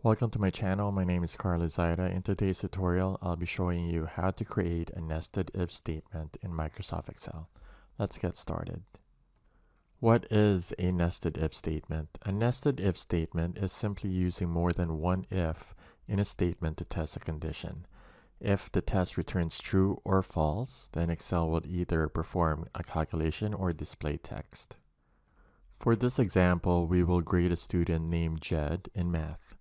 Welcome to my channel. My name is Karl. In today's tutorial, I'll be showing you how to create a nested if statement in Microsoft Excel. Let's get started. What is a nested if statement? A nested if statement is simply using more than one if in a statement to test a condition. If the test returns true or false, then Excel will either perform a calculation or display text. For this example, we will grade a student named Jed in math.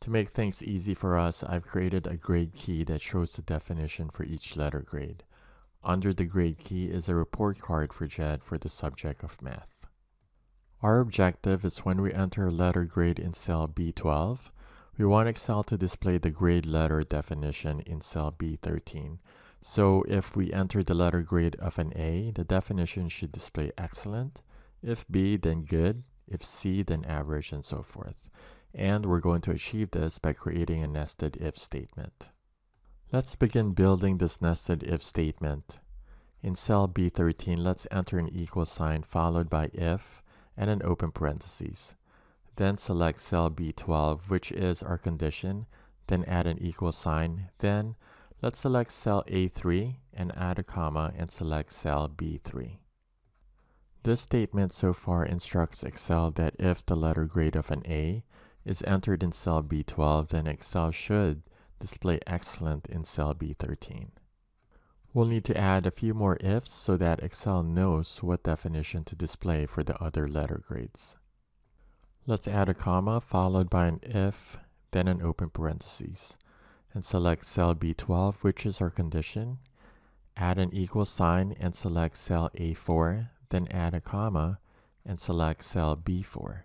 To make things easy for us, I've created a grade key that shows the definition for each letter grade. Under the grade key is a report card for Jed for the subject of math. Our objective is when we enter a letter grade in cell B12, we want Excel to display the grade letter definition in cell B13. So if we enter the letter grade of an A, the definition should display excellent. If B, then good. If C, then average, and so forth. And we're going to achieve this by creating a nested if statement. Let's begin building this nested if statement. In cell B13, let's enter an equal sign followed by if and an open parentheses. Then select cell B12, which is our condition, then add an equal sign. Then let's select cell A3 and add a comma and select cell B3. This statement so far instructs Excel that if the letter grade of an A is entered in cell B12, then Excel should display excellent in cell B13. We'll need to add a few more ifs so that Excel knows what definition to display for the other letter grades. Let's add a comma followed by an if, then an open parentheses, and select cell B12, which is our condition. Add an equal sign and select cell A4, then add a comma and select cell B4.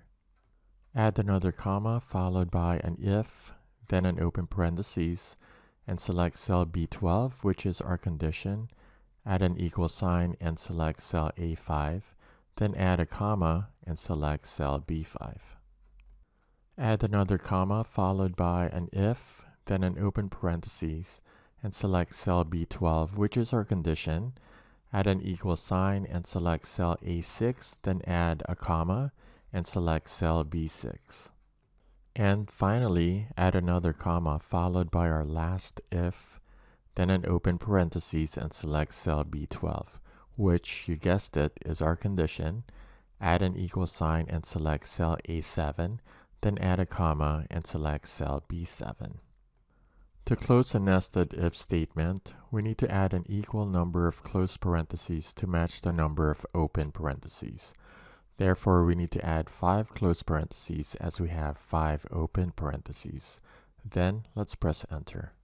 Add another comma followed by an if, then an open parentheses, and select cell B12, which is our condition. Add an equal sign and select cell A5, then add a comma and select cell B5. Add another comma followed by an if, then an open parentheses, and select cell B12, which is our condition. Add an equal sign and select cell A6, then add a comma and select cell B6. And finally, add another comma followed by our last if, then an open parentheses and select cell B12, which, you guessed it, is our condition. Add an equal sign and select cell A7, then add a comma and select cell B7. To close a nested if statement, we need to add an equal number of closed parentheses to match the number of open parentheses. Therefore, we need to add 5 closed parentheses as we have 5 open parentheses. Then, let's press enter.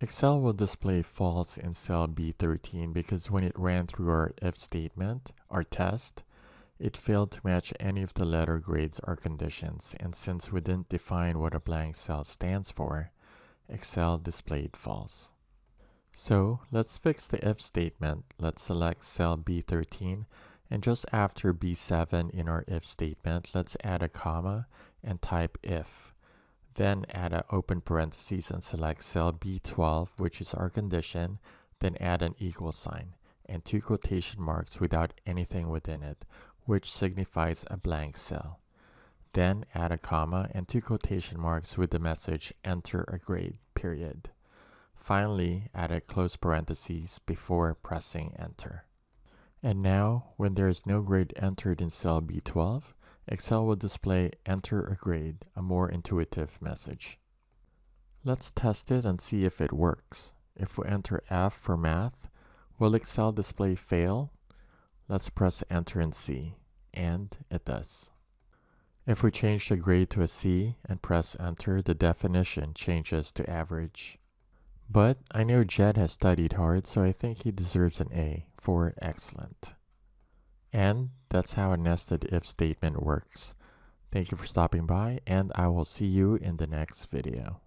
Excel will display false in cell B13 because when it ran through our if statement, our test, it failed to match any of the letter grades or conditions, and since we didn't define what a blank cell stands for, Excel displayed false. So, let's fix the if statement. Let's select cell B13, and just after B7 in our if statement, let's add a comma and type if. Then add an open parentheses and select cell B12, which is our condition, then add an equal sign and 2 quotation marks without anything within it, which signifies a blank cell. Then add a comma and 2 quotation marks with the message enter a grade, period. Finally, add a close parentheses before pressing enter. And now, when there is no grade entered in cell B12, Excel will display enter a grade, a more intuitive message. Let's test it and see if it works. If we enter F for math, will Excel display fail? Let's press enter and see, and it does. If we change the grade to a C and press enter, the definition changes to average. But I know Jed has studied hard, so I think he deserves an A for excellent. And that's how a nested if statement works. Thank you for stopping by, and I will see you in the next video.